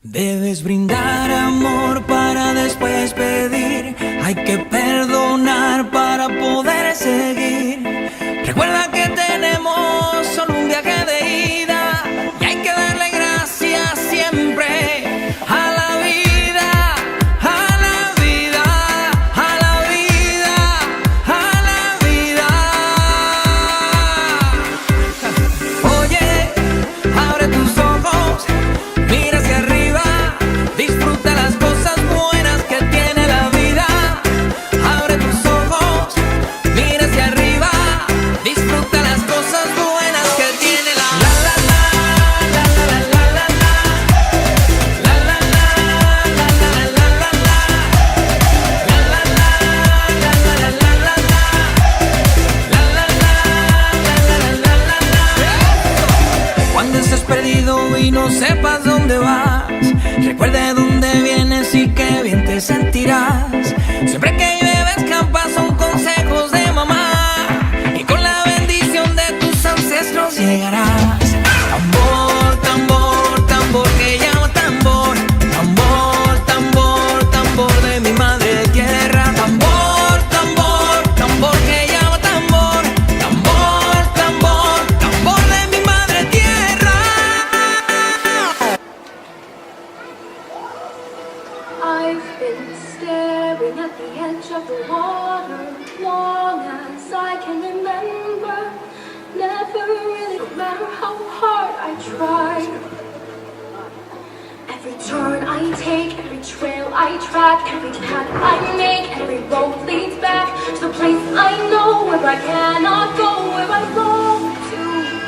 Debes brindar amor para después pedir. Hay que perdonar para poder seguir. Recuerda que tenemos solo un viaje de ida y hay que darle gracias siempre a la vida, a la vida, a la vida, a la vida. Oye, abre tus ojos, mira hacia arriba. Disfruta las cosas buenas que tiene la vida. Abre tus ojos, mira hacia arriba. Disfruta las cosas buenas que tiene la vida. Cuando estés perdido y no sepas dónde vas, recuerda de dónde vienes y qué bien te sentirás. Siempre que llueve escampa son consejos de mamá y con la bendición de tus ancestros llegarás. Tambor, tambor, tambor que llama tambor. Tambor, tambor, tambor de mi madre tierra. Tambor, tambor, tambor que llama tambor. Tambor, tambor, tambor de mi madre tierra. I've been staring at the edge of the water long as I can remember. Never really, no matter how hard I try. Every turn I take, every trail I track, every path I make, every road leads back to the place I know where I cannot go, where I long to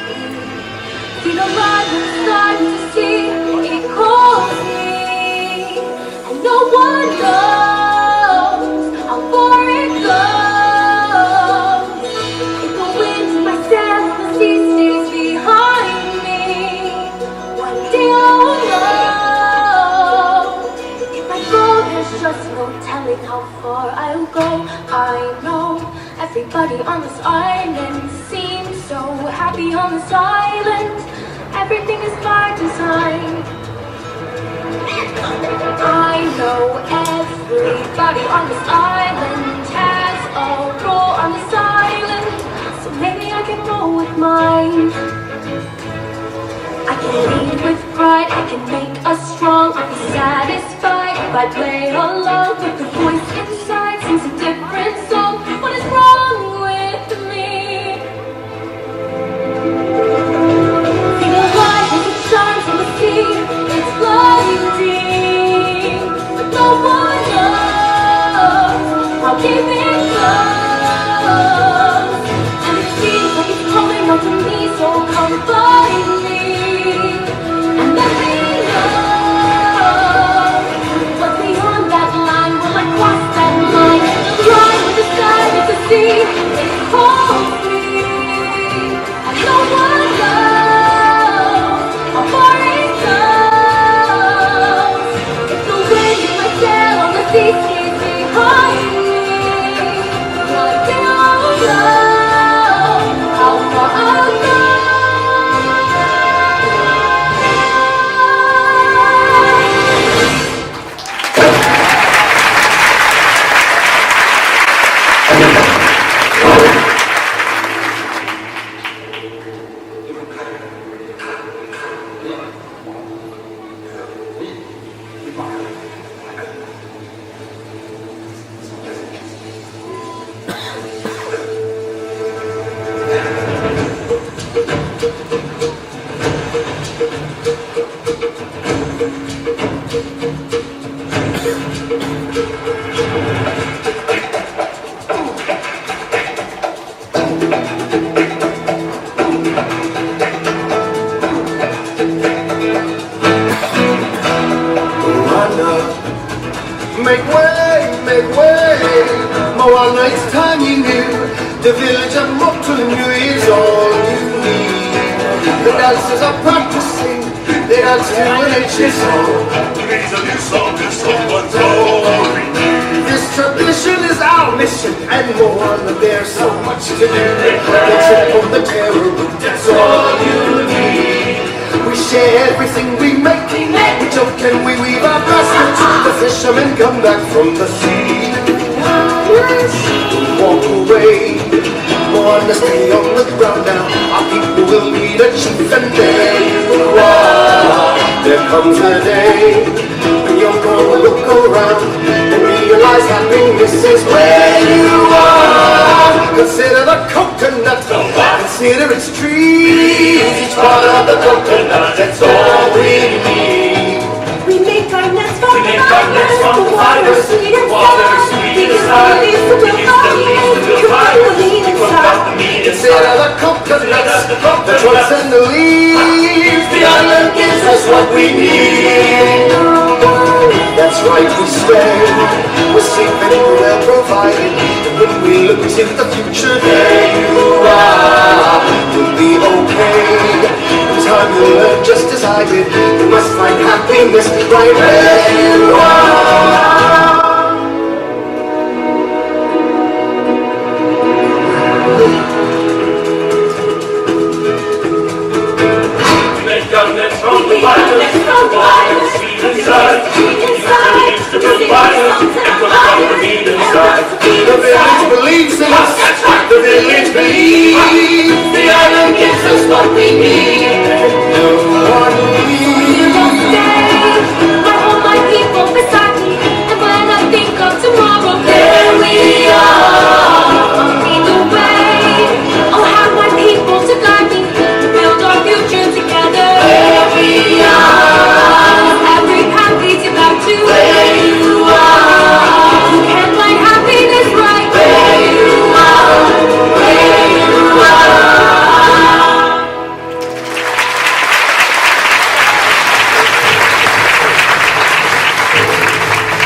be. Feel alive inside to see it calls me, and no one knows how far it goes. If the wind in my sail on the sea stays behind me, one day I'll know. If I go, there's just no telling how far I'll go. I know everybody on this island seems so happy on this island. Everything is by design. I know everybody on this island has a role on this island, so maybe I can roll with mine. I can lead with pride, I can make us strong. I'll be satisfied if I play along with the voice inside, sings a different song. What is wrong with me? Feel alive as it shines from the sea. It's blinding, but no one knows how deep it goes. And it seems like it's calling out to me, so come find me and let me know what's beyond that line. Will I cross that line? Try with the sky, with the sea. It calls me, and no one knows how far it goes. If the wind in my sail on the sea stays behind me, I don't know how far I'll go. Make way. More nights time you knew. The village of Motungu is all you need. The dancers are practicing. They dance to an ancient song. Needs a new song to someone's glory. This tradition is our mission, and more. There's so much to do. The trip on the terror route, that's all you need. We share everything we make. We don't and we weave our baskets. The fishermen come back from the sea. Walk away, Moana, stay on the ground now. Our people will need a chief, and there you are. There comes a day when you're gonna look around and realize happiness is where you are. Consider the coconut, consider its trees. Each part of the coconut, that's all we need. We make our nets from the water, sweet and sour. We use the leaves to build fires. You put the meat inside. Consider the coconuts, the trunks and the leaves. The island gives us what we need. That's right, we stay. We're safe and well provided. And when we look to the future, there you are. We'll be okay. In time you'll learn just as I did. You must find happiness right where you are.